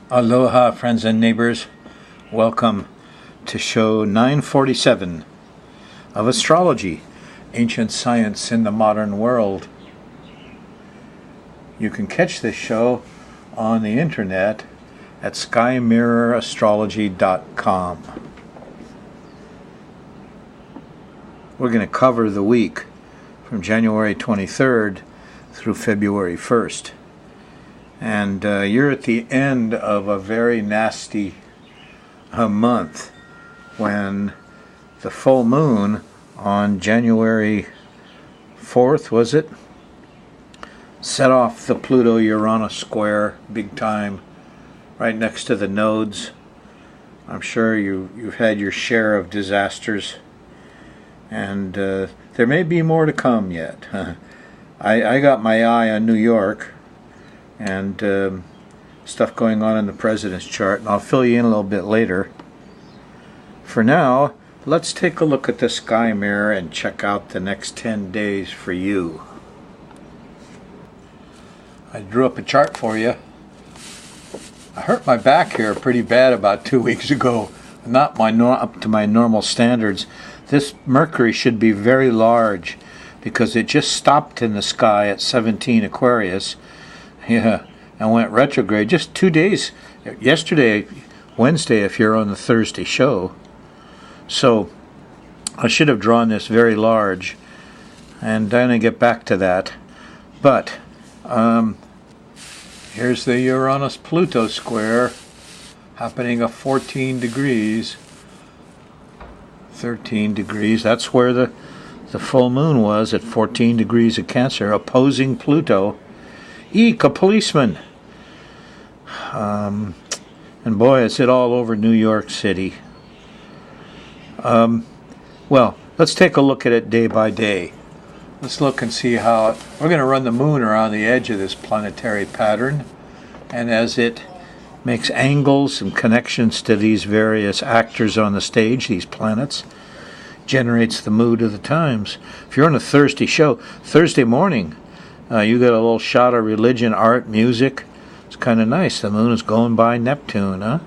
Aloha, friends and neighbors. Welcome to show 947 of Astrology, Ancient Science in the Modern World. You can catch this show on the internet at skymirrorastrology.com. We're going to cover the week from January 23rd through February 1st. And you're at the end of a very nasty month when the full moon on January 4th, was it? Set off the Pluto-Uranus square big time right next to the nodes. I'm sure you've had your share of disasters, and there may be more to come yet. I got my eye on New York and stuff going on in the president's chart, and I'll fill you in a little bit later. For now, let's take a look at the sky mirror and check out the next 10 days for you. I drew up a chart for you. I hurt my back here pretty bad about 2 weeks ago. Not up to my normal standards. This Mercury should be very large because it just stopped in the sky at 17 Aquarius. Yeah, and went retrograde just 2 days. Yesterday, Wednesday, if you're on the Thursday show. So I should have drawn this very large, and I'm going to get back to that. But here's the Uranus-Pluto square happening at 14 degrees. 13 degrees. That's where the full moon was, at 14 degrees of Cancer, opposing Pluto. Eek, a policeman. And boy, is it all over New York City. Well, let's take a look at it day by day. Let's look and see how we're going to run the moon around the edge of this planetary pattern, and as it makes angles and connections to these various actors on the stage, these planets, generates the mood of the times. If you're on a Thursday show, Thursday morning, you get a little shot of religion, art, music. It's kind of nice. The moon is going by Neptune, huh?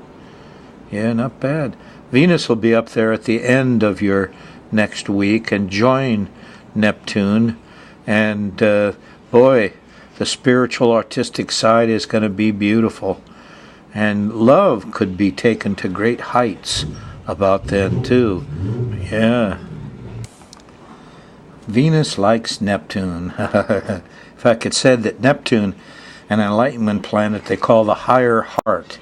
Yeah, not bad. Venus will be up there at the end of your next week and join Neptune. And boy, the spiritual, artistic side is going to be beautiful. And love could be taken to great heights about then, too. Yeah. Venus likes Neptune. In fact, it's said that Neptune, an enlightenment planet they call the higher heart,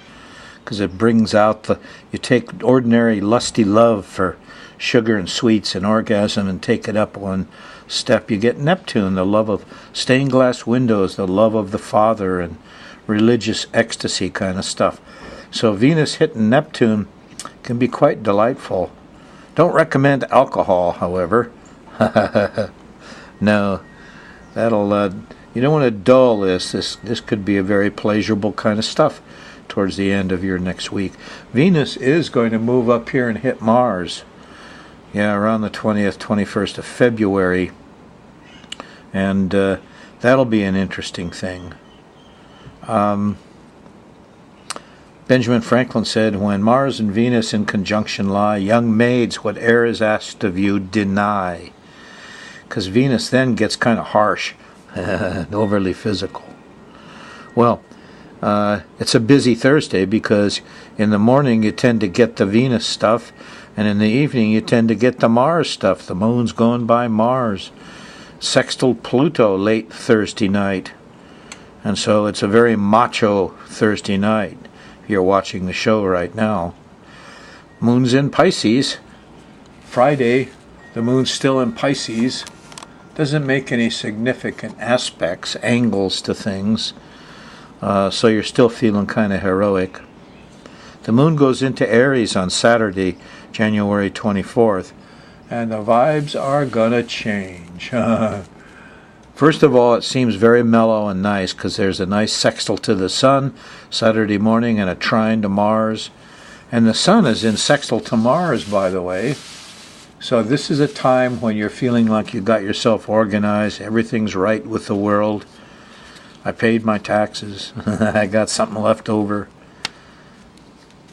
because it brings out you take ordinary lusty love for sugar and sweets and orgasm and take it up one step. You get Neptune, the love of stained glass windows, the love of the Father, and religious ecstasy kind of stuff. So Venus hitting Neptune can be quite delightful. Don't recommend alcohol, however. No, that'll you don't want to dull this. This could be a very pleasurable kind of stuff towards the end of your next week. Venus is going to move up here and hit Mars. Yeah, around the 20th, 21st of February. And that'll be an interesting thing. Benjamin Franklin said, "When Mars and Venus in conjunction lie, young maids, whate'er is asked of you, deny." Because Venus then gets kind of harsh and overly physical. Well, it's a busy Thursday because in the morning you tend to get the Venus stuff, and in the evening you tend to get the Mars stuff. The moon's going by Mars. Sextile Pluto late Thursday night. And so it's a very macho Thursday night if you're watching the show right now. Moon's in Pisces. Friday, the moon's still in Pisces. Doesn't make any significant aspects, angles to things. So you're still feeling kind of heroic. The moon goes into Aries on Saturday, January 24th. And the vibes are going to change. First of all, it seems very mellow and nice because there's a nice sextile to the sun Saturday morning and a trine to Mars. And the sun is in sextile to Mars, by the way. So this is a time when you're feeling like you got yourself organized, everything's right with the world. I paid my taxes, I got something left over.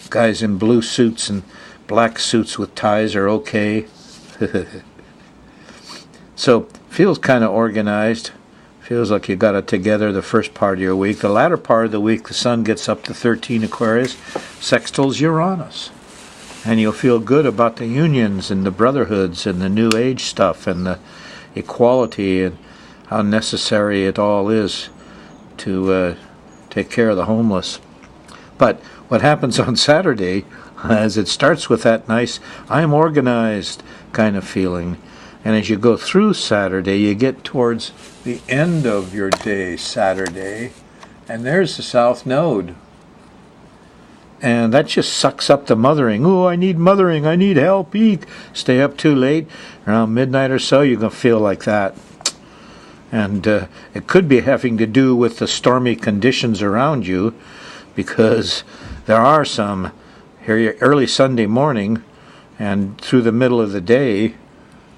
Guys in blue suits and black suits with ties are okay. So, feels kind of organized. Feels like you got it together the first part of your week. The latter part of the week, the sun gets up to 13 Aquarius, sextiles Uranus. And you'll feel good about the unions and the brotherhoods and the new age stuff and the equality and how necessary it all is to take care of the homeless. But what happens on Saturday, as it starts with that nice, I'm organized kind of feeling, and as you go through Saturday, you get towards the end of your day, Saturday, and there's the South Node. And that just sucks up the mothering. Oh, I need mothering. I need help. Eek. Stay up too late. Around midnight or so, you're going to feel like that. And it could be having to do with the stormy conditions around you, because there are some here early Sunday morning and through the middle of the day,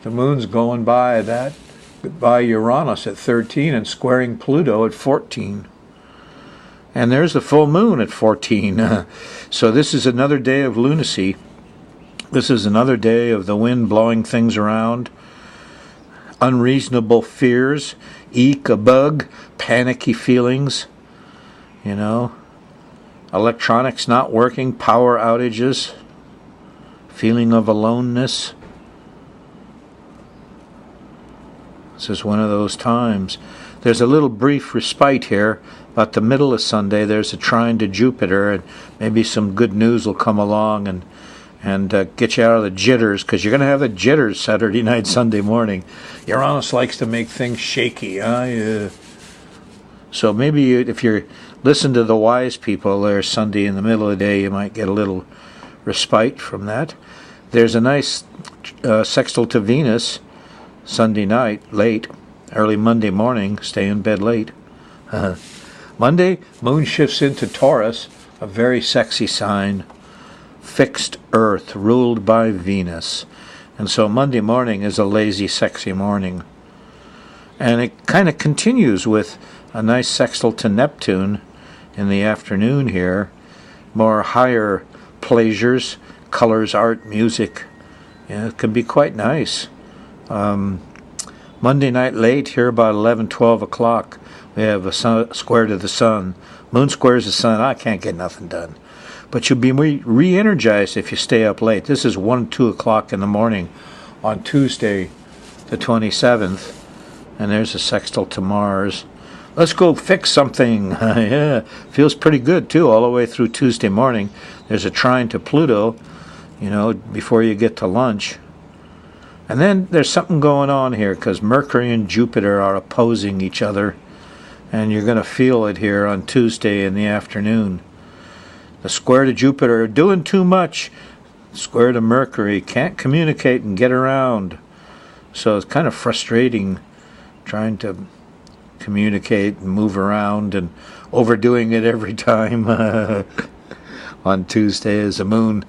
the moon's going by Uranus at 13 and squaring Pluto at 14. And there's the full moon at 14. So this is another day of lunacy. This is another day of the wind blowing things around. Unreasonable fears. Eek, a bug. Panicky feelings. Electronics not working. Power outages. Feeling of aloneness. This is one of those times. There's a little brief respite here. About the middle of Sunday, there's a trine to Jupiter, and maybe some good news will come along and get you out of the jitters, because you're going to have the jitters Saturday night, Sunday morning. Uranus likes to make things shaky. So maybe if you listen to the wise people there Sunday in the middle of the day, you might get a little respite from that. There's a nice sextile to Venus Sunday night, late, early Monday morning, stay in bed late. Monday, moon shifts into Taurus, a very sexy sign. Fixed Earth, ruled by Venus. And so Monday morning is a lazy, sexy morning. And it kind of continues with a nice sextile to Neptune in the afternoon here. More higher pleasures, colors, art, music. It can be quite nice. Monday night late, here about 11, 12 o'clock, we have a square to the sun. Moon squares the sun. I can't get nothing done. But you'll be re-energized if you stay up late. This is 1, 2 o'clock in the morning on Tuesday, the 27th. And there's a sextile to Mars. Let's go fix something. Yeah, feels pretty good, too, all the way through Tuesday morning. There's a trine to Pluto, before you get to lunch. And then there's something going on here, because Mercury and Jupiter are opposing each other. And you're going to feel it here on Tuesday in the afternoon. The square to Jupiter are doing too much. Square to Mercury can't communicate and get around. So it's kind of frustrating trying to communicate and move around and overdoing it every time on Tuesday as the moon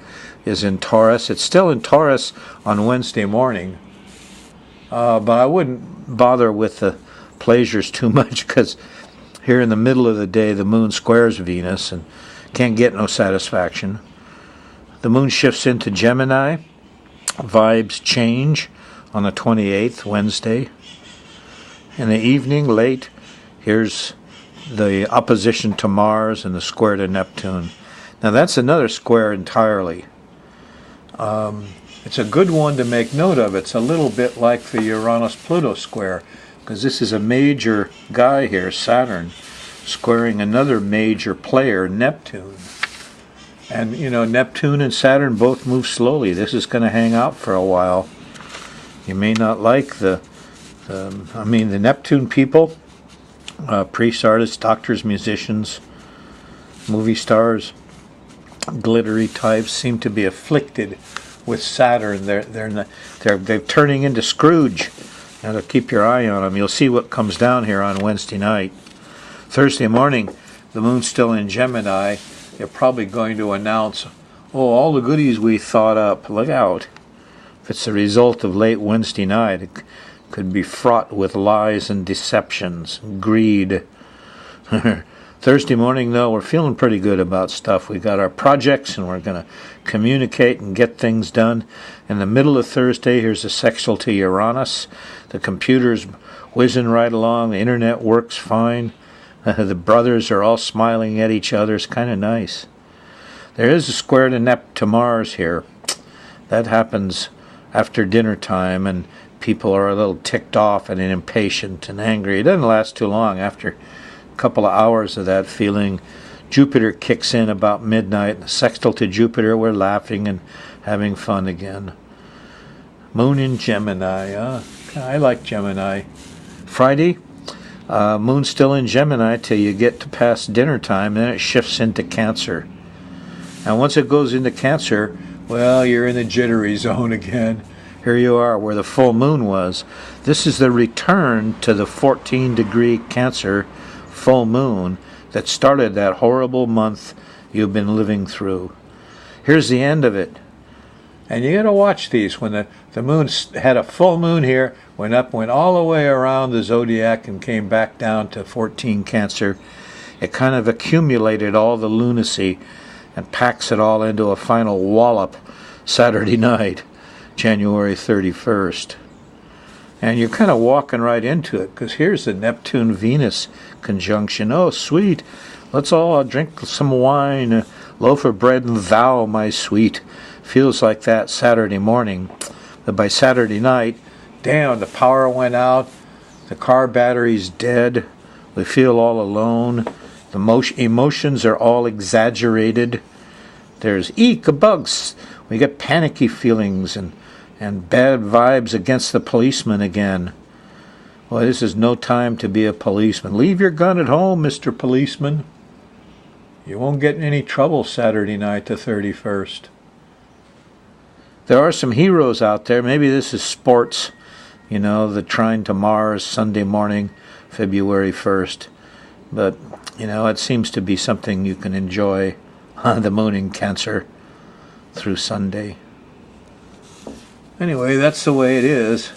is in Taurus. It's still in Taurus on Wednesday morning. But I wouldn't bother with the pleasures too much, because here in the middle of the day the moon squares Venus and can't get no satisfaction. The moon shifts into Gemini. Vibes change on the 28th, Wednesday. In the evening, late, here's the opposition to Mars and the square to Neptune. Now that's another square entirely. It's a good one to make note of. It's a little bit like the Uranus-Pluto square, because this is a major guy here, Saturn, squaring another major player, Neptune. And, Neptune and Saturn both move slowly. This is going to hang out for a while. You may not like the Neptune people, priests, artists, doctors, musicians, movie stars, glittery types, seem to be afflicted with Saturn. They're turning into Scrooge. Now to keep your eye on them. You'll see what comes down here on Wednesday night. Thursday morning, the moon's still in Gemini. They're probably going to announce, all the goodies we thought up. Look out. If it's a result of late Wednesday night, it could be fraught with lies and deceptions, greed. Thursday morning, though, we're feeling pretty good about stuff. We got our projects, and we're going to communicate and get things done. In the middle of Thursday, here's a sextility Uranus. The computer's whizzing right along. The internet works fine. The brothers are all smiling at each other. It's kind of nice. There is a square to Mars here. That happens after dinner time, and people are a little ticked off and impatient and angry. It doesn't last too long. After a couple of hours of that feeling, Jupiter kicks in about midnight. Sextile to Jupiter, we're laughing and having fun again. Moon in Gemini. I like Gemini. Friday, moon's still in Gemini till you get to past dinner time, then it shifts into Cancer. And once it goes into Cancer, well, you're in the jittery zone again. Here you are where the full moon was. This is the return to the 14-degree Cancer full moon that started that horrible month you've been living through. Here's the end of it. And you got to watch these. When the moon had a full moon here, went all the way around the zodiac and came back down to 14 Cancer, it kind of accumulated all the lunacy and packs it all into a final wallop Saturday night, January 31st. And you're kind of walking right into it, because here's the Neptune-Venus conjunction. Oh, sweet. Let's all drink some wine, a loaf of bread, and thou, my sweet. Feels like that Saturday morning. But by Saturday night, damn, the power went out. The car battery's dead. We feel all alone. The emotions are all exaggerated. There's bugs. We get panicky feelings and bad vibes against the policeman again. Well, this is no time to be a policeman. Leave your gun at home, Mr. Policeman. You won't get in any trouble Saturday night the 31st. There are some heroes out there. Maybe this is sports. You know, the Trine to Mars Sunday morning, February 1st. But, you know, it seems to be something you can enjoy on the moon in Cancer through Sunday. Anyway, that's the way it is.